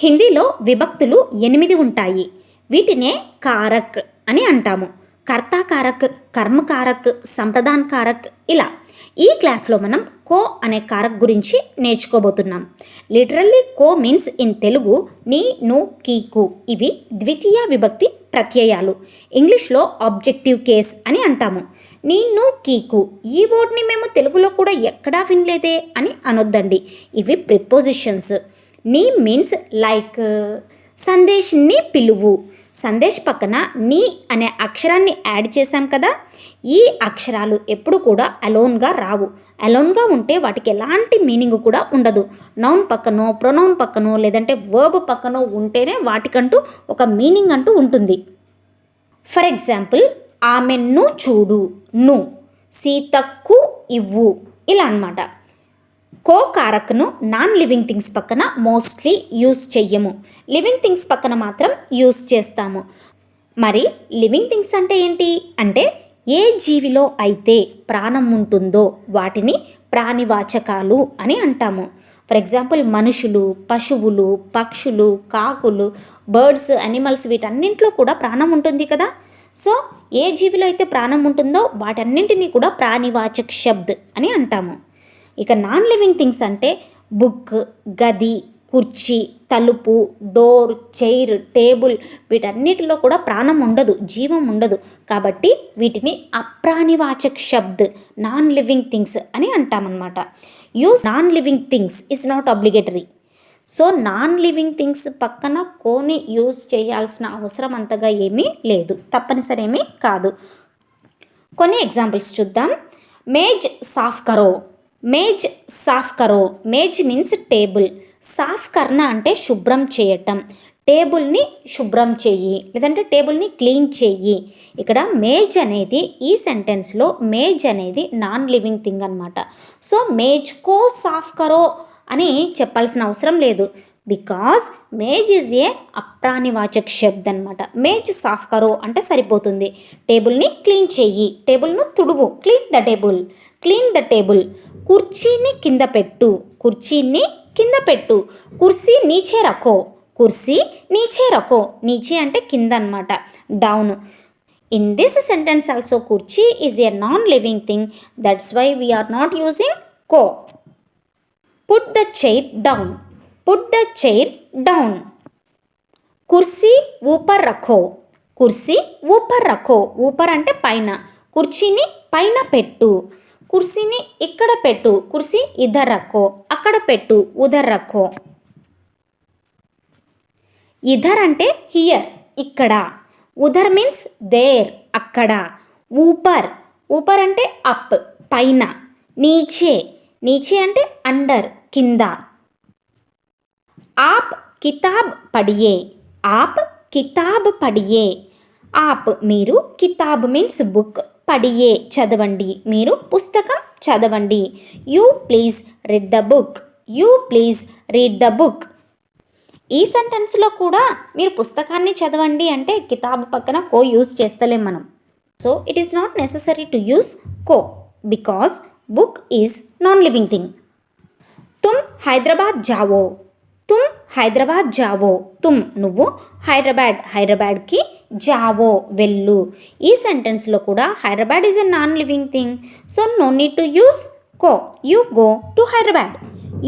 హిందీలో విభక్తులు 8 ఉంటాయి. వీటినే కారక్ అని అంటాము. కర్తాకారక్, కర్మకారక్, సంప్రదాన్ కారక్ ఇలా. ఈ క్లాస్లో మనం కో అనే కారక్ గురించి నేర్చుకోబోతున్నాం. లిటరల్లీ కో మీన్స్ ఇన్ తెలుగు నీ, ను, కీకు. ఇవి ద్వితీయ విభక్తి ప్రత్యయాలు. ఇంగ్లీష్లో ఆబ్జెక్టివ్ కేస్ అని అంటాము. నీ, ను, కీకు ఈ వర్డ్ని మేము తెలుగులో కూడా ఎక్కడా వినలేదే అని అనొద్దండి. ఇవి ప్రిపోజిషన్స్. నీ మీన్స్ లైక్ సందేశ్ని పిలువు. సందేశ్ పక్కన నీ అనే అక్షరాన్ని యాడ్ చేశాం కదా. ఈ అక్షరాలు ఎప్పుడు కూడా అలోన్గా రావు. అలోన్గా ఉంటే వాటికి ఎలాంటి మీనింగ్ కూడా ఉండదు. నౌన్ పక్కనో, ప్రొనౌన్ పక్కనో, లేదంటే వర్బ్ పక్కనో ఉంటేనే వాటికంటూ ఒక మీనింగ్ అంటూ ఉంటుంది. ఫర్ ఎగ్జాంపుల్, ఆమెను చూడు, ను, సీతకు ఇవ్వు ఇలా అన్నమాట. కో కారక్ను నాన్ లివింగ్ థింగ్స్ పక్కన మోస్ట్లీ యూస్ చెయ్యము. లివింగ్ థింగ్స్ పక్కన మాత్రం యూస్ చేస్తాము. మరి లివింగ్ థింగ్స్ అంటే ఏంటి అంటే ఏ జీవిలో అయితే ప్రాణం ఉంటుందో వాటిని ప్రాణివాచకాలు అని అంటాము. ఫర్ ఎగ్జాంపుల్, మనుషులు, పశువులు, పక్షులు, కాకులు, బర్డ్స్, అనిమల్స్ వీటన్నింటిలో కూడా ప్రాణం ఉంటుంది కదా. సో ఏ జీవిలో అయితే ప్రాణం ఉంటుందో వాటన్నింటినీ కూడా ప్రాణివాచక్ శబ్ద్ అని అంటాము. ఇక నాన్ లివింగ్ థింగ్స్ అంటే బుక్, గది, కుర్చీ, తలుపు, డోర్, చైర్, టేబుల్ వీటన్నిటిలో కూడా ప్రాణం ఉండదు, జీవం ఉండదు. కాబట్టి వీటిని అప్రాణివాచక్ శబ్ద్, నాన్ లివింగ్ థింగ్స్ అని అంటామన్నమాట. Use non living things is not obligatory. So non living things పక్కన కోని యూజ్ చేయాల్సిన అవసరం అంతగా ఏమీ లేదు, తప్పనిసరి ఏమీ కాదు. కొన్ని ఎగ్జాంపుల్స్ చూద్దాం. మేజ్ సాఫ్ కరో. మేజ్ సాఫ్ కరో. మేజ్ మీన్స్ టేబుల్. సాఫ్ కర్నా అంటే శుభ్రం చేయటం. టేబుల్ని శుభ్రం చెయ్యి, లేదంటే టేబుల్ని క్లీన్ చెయ్యి. ఇక్కడ మేజ్ అనేది ఈ సెంటెన్స్లో మేజ్ అనేది నాన్ లివింగ్ థింగ్ అనమాట. సో మేజ్ కో సాఫ్ కరో అని చెప్పాల్సిన అవసరం లేదు. బికాజ్ మేజ్ ఈజ్ ఏ అప్రాణివాచక్ శబ్ద్ అనమాట. మేజ్ సాఫ్ కరో అంటే సరిపోతుంది. టేబుల్ని క్లీన్ చెయ్యి, టేబుల్ను తుడువు, clean the table, clean the table. కుర్చీని కింద పెట్టు, కుర్చీని కింద పెట్టు. కుర్సీ నీచే రఖో, కుర్సీ నీచే రఖో. నీచే అంటే కింద అనమాట, down. In this sentence also కుర్చీ is a non living thing. That's why we are not using కో. Put the chair down, put the chair down. కుర్సీ ఊపర్ రఖో, కుర్సీ ఊపర్ రఖో. ఊపర్ అంటే పైన, కుర్చీని పైన పెట్టు. కుర్సీని ఇక్కడ పెట్టు, కుర్సీ ఇధర్ రఖో. అక్కడ పెట్టు, ఉధర్ రఖో. ఇధర్ అంటే హియర్, ఇక్కడ. ఉధర్ మీన్స్ దేర్, అక్కడ. ఊపర్, ఊపర్ అంటే అప్, పైన. నీచే, నీచే అంటే అండర్, కింద. ఆప్ కితాబ్ పడియే, ఆప్ కితాబ్ పడియే. ఆప్ మీరు, కితాబ్ మీన్స్ బుక్, పడియే చదవండి, మీరు పుస్తకం చదవండి. You please read the book, you please read the book. ఈ సెంటెన్స్లో కూడా మీరు పుస్తకాన్ని చదవండి అంటే కితాబ్ పక్కన కో యూజ్ చేస్తలేం మనం. So it is not necessary to use co because book is non living thing. తుమ్ హైదరాబాద్ జావో, తుమ్ హైదరాబాద్ జావో. తుమ్ నువ్వు, హైదరాబాద్ హైదరాబాద్కి, జావో వెళ్ళు. ఈ సెంటెన్స్లో కూడా Hyderabad is a non living thing. So no need to use కో. You go to Hyderabad,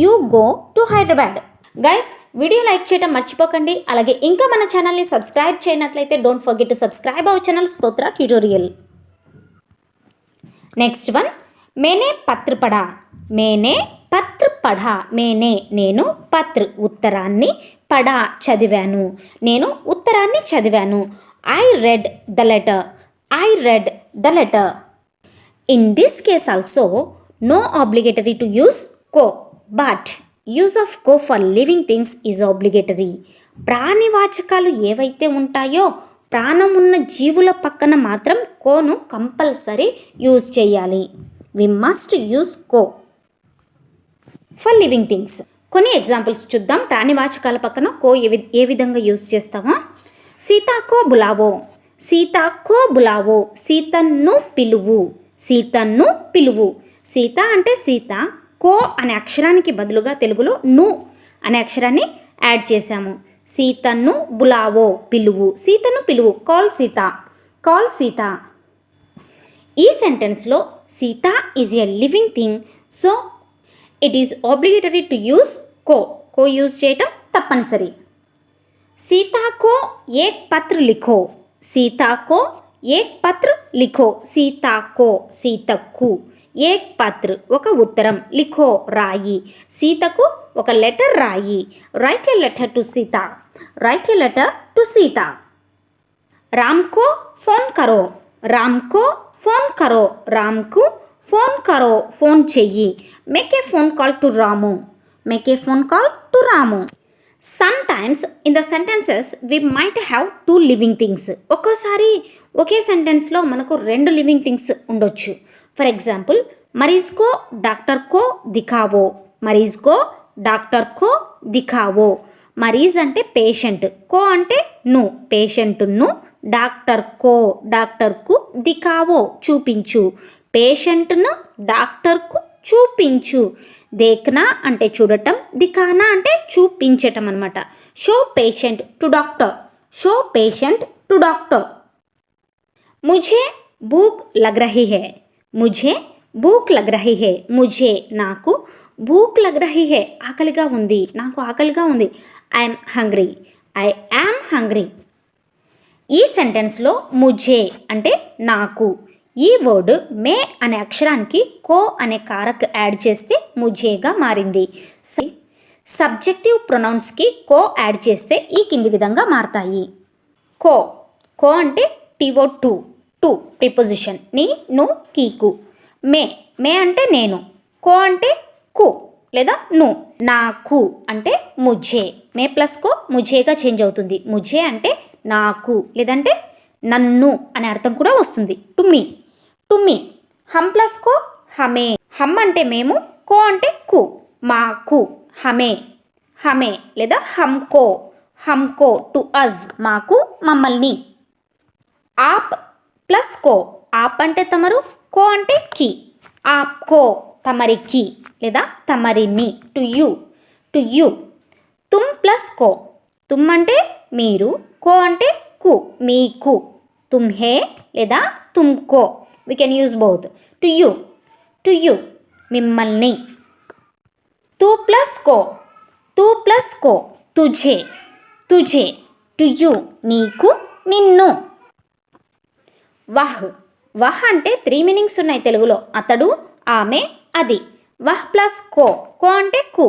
you go to Hyderabad. Guys, video like చేయడం మర్చిపోకండి. అలాగే ఇంకా మన ఛానల్ని సబ్స్క్రైబ్ చేయనట్లయితే don't forget to subscribe our channel Stotra tutorial. Next one, మేనే పత్ర పడా. మేనే పత్ర పడా. మేనే నేను, పత్ర ఉత్తరాన్ని, పడా చదివాను, నేను ఉత్తరాన్ని చదివాను. I read the letter, I read the letter. In this case also, no obligatory to use ko, but use of ko for living things is obligatory. ప్రాణివాచకాలు ఏవైతే ఉంటాయో ప్రాణం ఉన్న జీవుల పక్కన మాత్రం కోను కంపల్సరీ యూజ్ చేయాలి. వి మస్ట్ యూజ్ కో for living things. కొన్ని ఎగ్జాంపుల్స్ చూద్దాం. ప్రాణివాచకాల పక్కన కో ఏ విధంగా యూజ్ చేస్తామో. సీతాకో బులావో, సీతాకో బులావో. సీతను పిలువు, సీతను పిలువు. సీత అంటే సీత, కో అనే అక్షరానికి బదులుగా తెలుగులో ను అనే అక్షరాన్ని యాడ్ చేసాము. సీతను బులావో పిలువు, సీతను పిలువు, కాల్ సీత, కాల్ సీత. ఈ సెంటెన్స్లో Sita is a living thing, so it is obligatory to use కో. కో యూజ్ చేయటం తప్పనిసరి. सीता को एक पत्र लिखो, सीता को एक पत्र लिखो, सीता को సీతకు ఏక్ పత్ర ఒక ఉత్తరం, లిఖో రాయి, సీతకు ఒక లెటర్ రాయి. Write a letter to Sita, write a letter to Sita. రామ్కో ఫోన్ కరో, రామ్కో ఫోన్ కరో, రామ్కు ఫోన్ కరో ఫోన్ చెయ్యి. Make a phone call to Ramu, make a phone call to Ramu. Sometimes in the sentences we might have two living things. ఒక్కోసారి ఒకే సెంటెన్స్లో మనకు రెండు లివింగ్ థింగ్స్ ఉండొచ్చు. ఫర్ ఎగ్జాంపుల్, మరీజ్ కో డాక్టర్ కో దిఖావో, మరీజ్ కో డాక్టర్ కో దిఖావో. మరీజ్ అంటే పేషెంట్, కో అంటే ను, పేషెంట్ను, డాక్టర్కు దిఖావో చూపించు, పేషెంట్ను డాక్టర్కు చూపించు. దేఖ్నా అంటే చూడటం, దిఖానా అంటే చూపించటం అనమాట. Show patient to doctor, show patient to doctor. ముझे భూక్ లగ్ రహీ హై, ముझे భూక్ లగ్ రహీ హై, ముझे నాకు, భూక్ లగ్ రహీ హై ఆకలిగా ఉంది, నాకు ఆకలిగా ఉంది. I'm hungry, I am hungry. ఈ సెంటెన్స్లో ముझे అంటే నాకు, ఈ వర్డ్ మే అనే అక్షరానికి కో అనే కారక్ యాడ్ చేస్తే ముझेగా మారింది. సబ్జెక్టివ్ ప్రొనౌన్స్కి కో యాడ్ చేస్తే ఈ కింది విధంగా మారతాయి. కో, కో అంటే టీవో టు, టు ప్రిపోజిషన్, నీ, ను, కీకు. మే, మే అంటే నేను, కో అంటే కు లేదా ను. నాకు అంటే ముझे, మే ప్లస్ కో ముझेగా చేంజ్ అవుతుంది. ముझे అంటే నాకు లేదంటే నన్ను అనే అర్థం కూడా వస్తుంది. To me, to me. హమ్ ప్లస్ కో హమే, హమ్ అంటే మేము, కో అంటే కు, మాకు. హమే, హమే లేదా హమ్కో, హమ్కో టు అజ్ మాకు, మమ్మల్ని. ఆప్ ప్లస్ కో, ఆప్ అంటే తమరు, కో అంటే కి, ఆప్కో తమరికి లేదా తమరిని. To you, to you. తుమ్ ప్లస్ కో, తుమ్ అంటే మీరు, కో అంటే కు, మీకు. తుమ్హే లేదా తుమ్కో, we can use both. To you, to you మిమ్మల్ని. తూ ప్లస్ కో, తూ ప్లస్ కో తుझे, తుझे. టు యూ నీకు, నిన్ను. వహ్, వహ్ అంటే 3 మీనింగ్స్ ఉన్నాయి తెలుగులో. అతడు, ఆమె, అది. వహ్ ప్లస్ కో, కో అంటే కు,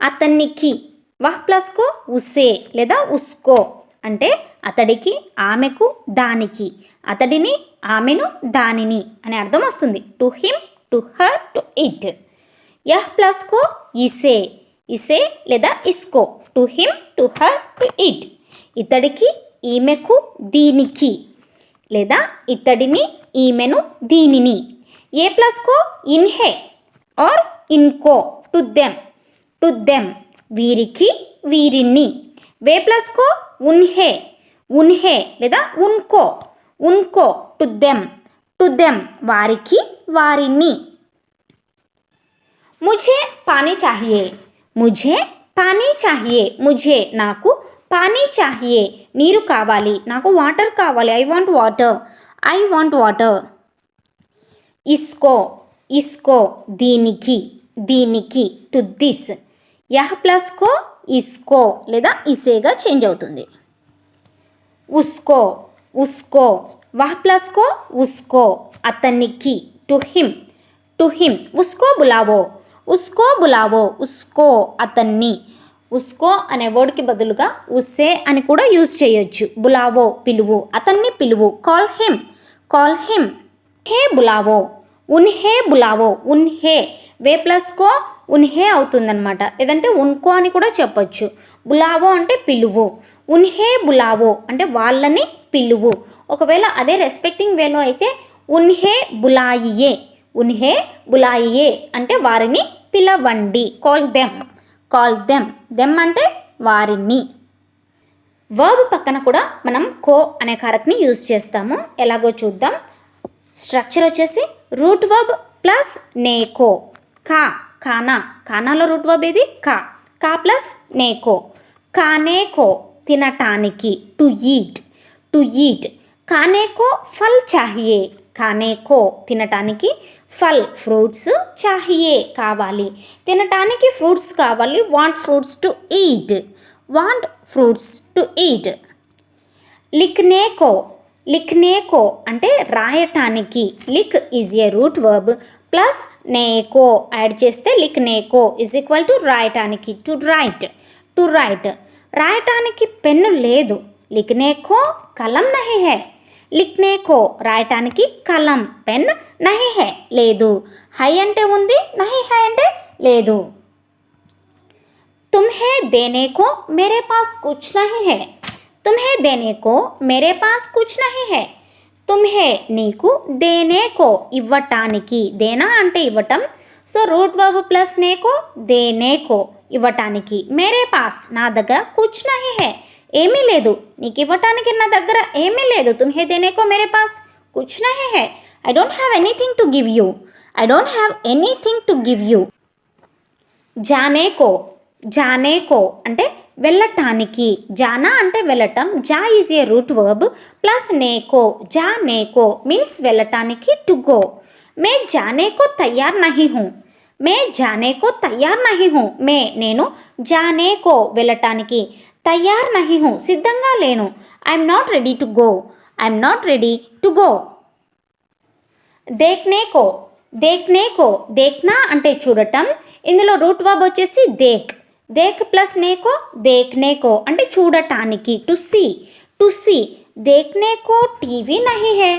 అతనికి. వహ్ ప్లస్ కో ఉసే లేదా ఉస్కో అంటే అతడికి, ఆమెకు, దానికి. అతడిని, ఆమెను, దానిని అనే అర్థం వస్తుంది. To him, to her, to it. యహ్ ప్లస్ కో ఇసే, ఇసే లేదా ఇస్కో. To him, to her, to it. ఇతడికి, ఈమెకు, దీనికి లేదా ఇతడిని, ఈమెను, దీనిని. ఏ ప్లస్ కో ఇన్హే ఆర్ ఇన్కో. టు దెమ్, టు దెమ్ వీరికి, వీరిని. వే ప్లస్ కో ఉన్హే, ఉన్హే లేదా ఉన్కో, ఉన్కో. టు దెమ్, టు దెమ్ వారికి, వారిని. ముझे పానీ చాహియే, ముझे పానీ చాహియే. ముझे నాకు, పానీ చాహియే నీరు కావాలి, నాకు వాటర్ కావాలి. I want water, I want water. ఇస్కో, ఇస్కో దీనికి, దీనికి. To this. యహ్ ప్లస్ కో ఇస్కో లేదా ఇసేగా చేంజ్ అవుతుంది. ఉస్కో, ఉస్కో. వహ్ ప్లస్ కో ఉస్కో అతనికి. To him, to him. ఉస్కో బులావో, ఉస్కో బులావో ఉస్కో అతన్ని. ఉస్కో అనే వర్డ్కి బదులుగా ఉస్సే అని కూడా యూజ్ చేయొచ్చు. బులావో పిలువు, అతన్ని పిలువు. Call him, call him. హే బులావో, ఉన్హే బులావో. ఉన్హే వే ప్లస్ కో ఉన్హే అవుతుందన్నమాట, లేదంటే ఉన్కో అని కూడా చెప్పొచ్చు. బులావో అంటే పిలువు, ఉన్హే బులావో అంటే వాళ్ళని పిలువు. ఒకవేళ అదే రెస్పెక్టింగ్ వేలో అయితే ఉన్హే బులాయియే, ఉన్హే బులాయియే అంటే వారిని పిలవండి. Call them, call them. Them అంటే వారిని. వర్బ్ పక్కన కూడా మనం కో అనే కారక్ని యూజ్ చేస్తాము. ఎలాగో చూద్దాం. స్ట్రక్చర్ వచ్చేసి రూట్ వర్బ్ ప్లస్ నేకో. కా, కానా. కానాలో రూట్ వర్బ్ ఏది కా, కా ప్లస్ నేకో. खाने को తినటానికి టు ఈట్, టు ఈట్. खाने को फल चाहिए, खाने को తినటానికి ఫల్ ఫ్రూట్స్, చాహియే కావాలి, తినటానికి ఫ్రూట్స్ కావాలి, want fruits to eat, want fruits to eat. లిఖ్నే కో, లిఖ్నే కో అంటే రాయటానికి, లిక్ is a root verb plus నేకో యాడ్ చేస్తే లిఖ్నేకో ఈజ్ ఈక్వల్ టు రాయటానికి, టు రైట్, టు రైట్. రాయటానికి పెన్ను లేదు, లిఖ్నేకో కలం నహీ హై, లిఖ్నేకో రాయటానికి కలం పెన్ నహీ హై లేదు, హై అంటే ఉంది, నహీ హై అంటే లేదు. తుమ్హే దేనే కో మేరే పాస్ కుచ్ నహీ హై, తుమ్హే దేనే కో మేరే పాస్ కుచ్ నహీ హై. తుమ్హే నీకు, దేనేకో ఇవ్వటానికి, దేనా అంటే ఇవ్వటం, సో రూట్ వర్బ్ ప్లస్ నేకో దేనేకో ఇవ్వటానికి, మేరే పాస్ నా దగ్గర కుచ్ నహీ హై ఏమీ లేదు, నీకు ఇవ్వటానికి నా దగ్గర ఏమీ లేదు. తుమ్హే దేనేకో మేరే పాస్ కుచ్ నహీ హై, I don't have anything to give you, I don't have anything to give you. జానేకో, జానేకో అంటే వెళ్ళటానికి, జానా అంటే వెళ్ళటం, జా is a root verb plus నేకో, జా నేకో మీన్స్ వెళ్ళటానికి, టు గో. మే జానేకో తయార్ నహీ హూ, మే జానేకో తయార్ నహీ హూ, మే నేను, జానేకో వెళ్ళటానికి, తయార్ నహీ హూ సిద్ధంగా లేను, I'm not ready to go, I'm not ready to go. దేఖ్నేకో, దేఖ్నేకో దేఖ్నా అంటే చూడటం, ఇందులో రూట్ వర్బ్ వచ్చేసి దేక్, దేక్ ప్లస్ నేకో దేఖ్నేకో అంటే చూడటానికి, టు సీ, టు సీ. దేఖ్నేకో టీవీ నహీ హై,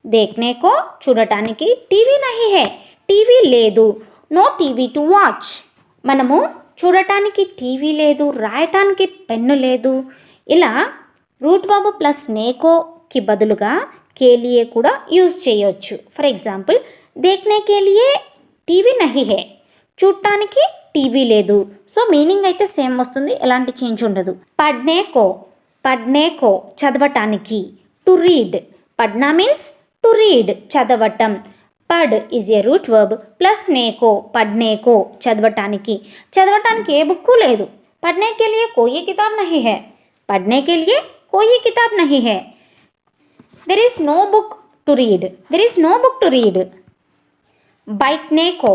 దేఖ్నేకో చూడటానికి, టీవీ నహీ హై టీవీ లేదు, నో టీవీ టు వాచ్. మనము చూడటానికి టీవీ లేదు, రాయటానికి పెన్ను లేదు, ఇలా రూట్ వర్బ్ ప్లస్ నేకోకి బదులుగా కేలియే కూడా యూజ్ చేయొచ్చు. ఫర్ ఎగ్జాంపుల్ దేఖ్నే కేలియే టీవీ నహీ హై, చూడటానికి టీవీ లేదు, సో మీనింగ్ అయితే సేమ్ వస్తుంది, ఎలాంటి చేంజ్ ఉండదు. పడ్నేకో, పడ్నేకో చదవటానికి, టు రీడ్, పడ్నా మీన్స్ టు రీడ్ చదవటం, పడ్ is a root verb plus నేకో పడ్నేకో చదవటానికి, చదవటానికి ఏ బుక్కు లేదు, పడ్నే కే లియే కోయి కితాబ్ నహీ హై, పడ్నే కే లియే కోయి కితాబ్ నహీ హై. There is no book to read, there is no book to read. బైట్నేకో,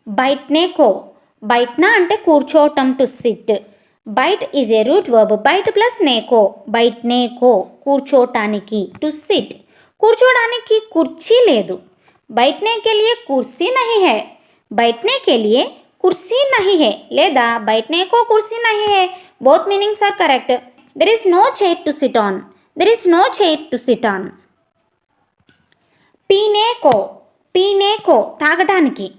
బైట్నేకో బైట్నా అంటే కూర్చోవటం, టు సిట్, బైట్ ఈజ్ ఏ రూట్ వర్బ్ బైట్ ప్లస్ నేకో, బైట్నేకో కూర్చోటానికి, టు సిట్ కూర్చోడానికి కుర్చీ లేదు, बैठने के लिए कुर्सी नहीं है, बैठने के लिए कुर्सी नहीं है లేదా बैठने को कुर्सी नहीं है, both meanings are correct. There is no chair to sit on, there is no chair to sit on. పీనే కో, పీనే కో తాగటానికి,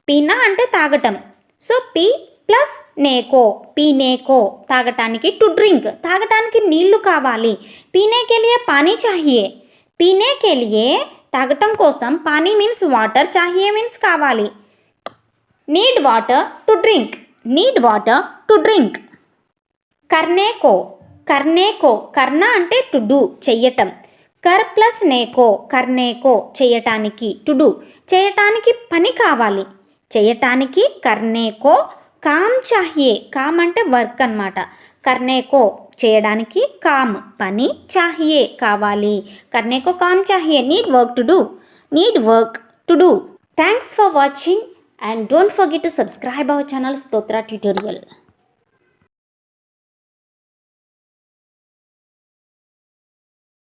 పీనా అంటే తాగటం, సో పీ ప్లస్ నేకో పీనేకో తాగటానికి, టు డ్రింక్ తాగటానికి నీళ్లు కావాలి, పీనే కే లియే పానీ చాహియే, పీనే కే లియే తాగటం కోసం, పానీ మీన్స్ వాటర్, చాహియే మీన్స్ కావాలి, need water to drink, need water to drink. కర్నేకో, కర్నేకో కర్ణ అంటే టు డూ చెయ్యటం, కర్ ప్లస్ నేకో కర్నేకో చేయటానికి, టు డూ చేయటానికి పని కావాలి, చేయటానికి కర్నేకో, కామ్ చాహియే కామ్ అంటే వర్క్ అన్నమాట, కర్నేకో చేయడానికి, కామ్ పని, చాహియే కావాలి, కర్నేకో కామ్ చాహియే need work to do, need work to do. Thanks for watching and don't forget to subscribe our channel Stotra Tutorial.